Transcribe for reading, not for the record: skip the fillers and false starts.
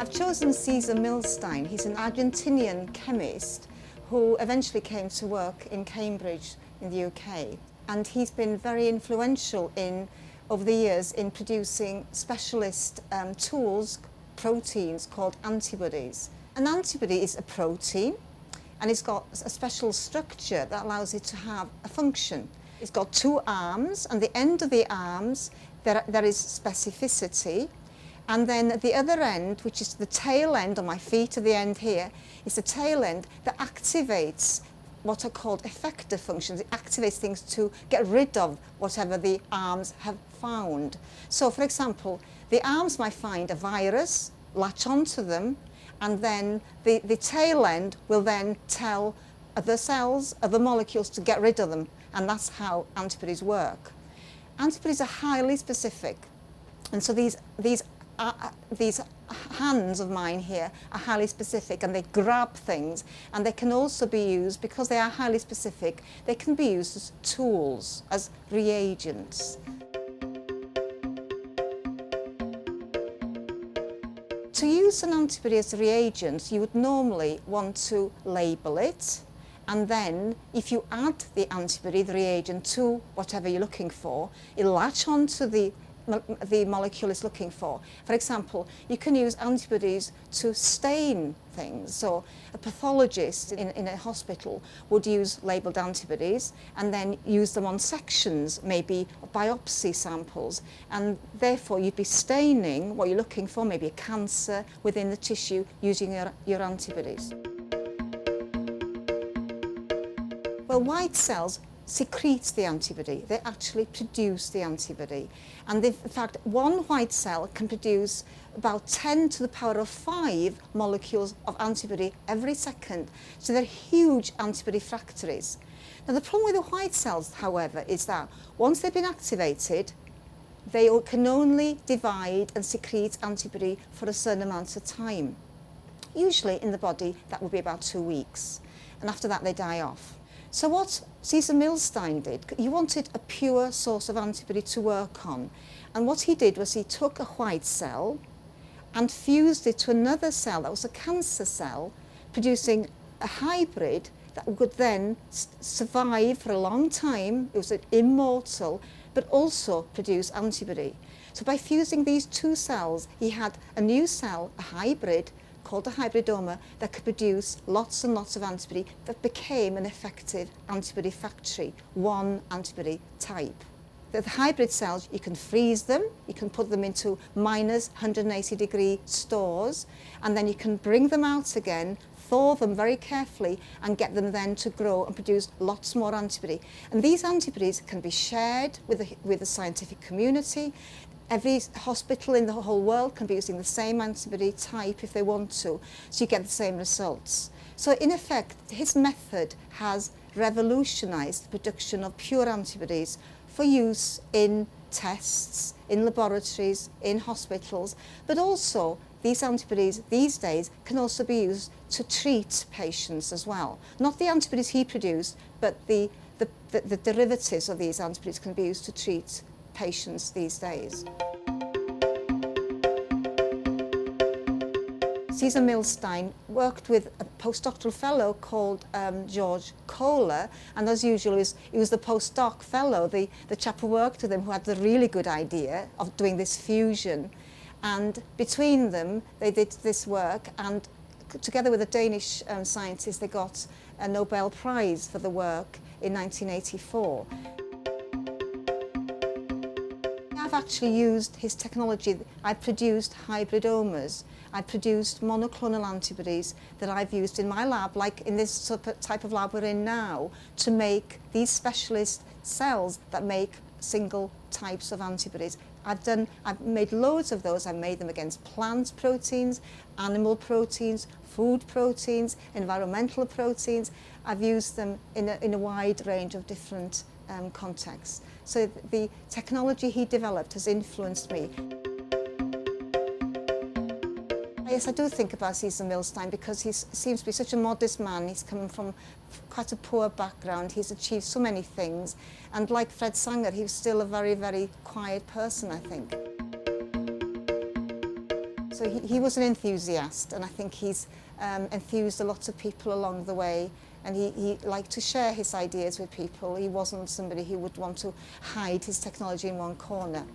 I've chosen César Milstein. He's an Argentinian chemist who eventually came to work in Cambridge in the UK. And he's been very influential over the years in producing specialist tools, proteins called antibodies. An antibody is a protein and it's got a special structure that allows it to have a function. It's got two arms, and at the end of the arms there is specificity. And then at the other end, which is the tail end on my feet at the end here, is the tail end that activates what are called effector functions. It activates things to get rid of whatever the arms have found. So for example, the arms might find a virus, latch onto them, and then the tail end will then tell other cells, other molecules to get rid of them. And that's how antibodies work. Antibodies are highly specific. And so these hands of mine here are highly specific, and they grab things, and they can also be used, because they are highly specific, they can be used as tools, as reagents. To use an antibody as a reagent, you would normally want to label it, and then if you add the antibody, the reagent, to whatever you're looking for, it'll latch onto the molecule is looking for. For example, you can use antibodies to stain things. So a pathologist in a hospital would use labelled antibodies and then use them on sections, maybe biopsy samples, and therefore you'd be staining what you're looking for, maybe a cancer within the tissue, using your antibodies. Well, white cells secretes the antibody. They actually produce the antibody. And in fact, one white cell can produce about 10 to the power of 5 molecules of antibody every second. So they're huge antibody factories. Now the problem with the white cells, however, is that once they've been activated, they can only divide and secrete antibody for a certain amount of time. Usually in the body, that would be about 2 weeks. And after that, they die off. So what César Milstein did, he wanted a pure source of antibody to work on. And what he did was he took a white cell and fused it to another cell that was a cancer cell, producing a hybrid that would then survive for a long time. It was immortal, but also produce antibody. So by fusing these two cells, he had a new cell, a hybrid, called a hybridoma, that could produce lots and lots of antibody that became an effective antibody factory, one antibody type. The hybrid cells, you can freeze them, you can put them into minus 180 degree stores, and then you can bring them out again, thaw them very carefully, and get them then to grow and produce lots more antibody. And these antibodies can be shared with the scientific community. Every hospital in the whole world can be using the same antibody type if they want to, so you get the same results. So in effect, his method has revolutionized the production of pure antibodies for use in tests, in laboratories, in hospitals, but also these antibodies these days can also be used to treat patients as well. Not the antibodies he produced, but the derivatives of these antibodies can be used to treat patients these days. César Milstein worked with a postdoctoral fellow called George Kohler, and as usual he was the postdoc fellow, the chap who worked with him, who had the really good idea of doing this fusion. And between them they did this work, and together with a Danish scientist they got a Nobel Prize for the work in 1984. I've actually used his technology. I produced hybridomas. I produced monoclonal antibodies that I've used in my lab, like in this type of lab we're in now, to make these specialist cells that make single types of antibodies. I've made loads of those. I've made them against plant proteins, animal proteins, food proteins, environmental proteins. I've used them in a wide range of different contexts. So the technology he developed has influenced me. Yes, I do think about César Milstein because he seems to be such a modest man. He's coming from quite a poor background. He's achieved so many things. And like Fred Sanger, he was still a very, very quiet person, I think. So he was an enthusiast, and I think he's enthused a lot of people along the way, and he liked to share his ideas with people. He wasn't somebody who would want to hide his technology in one corner.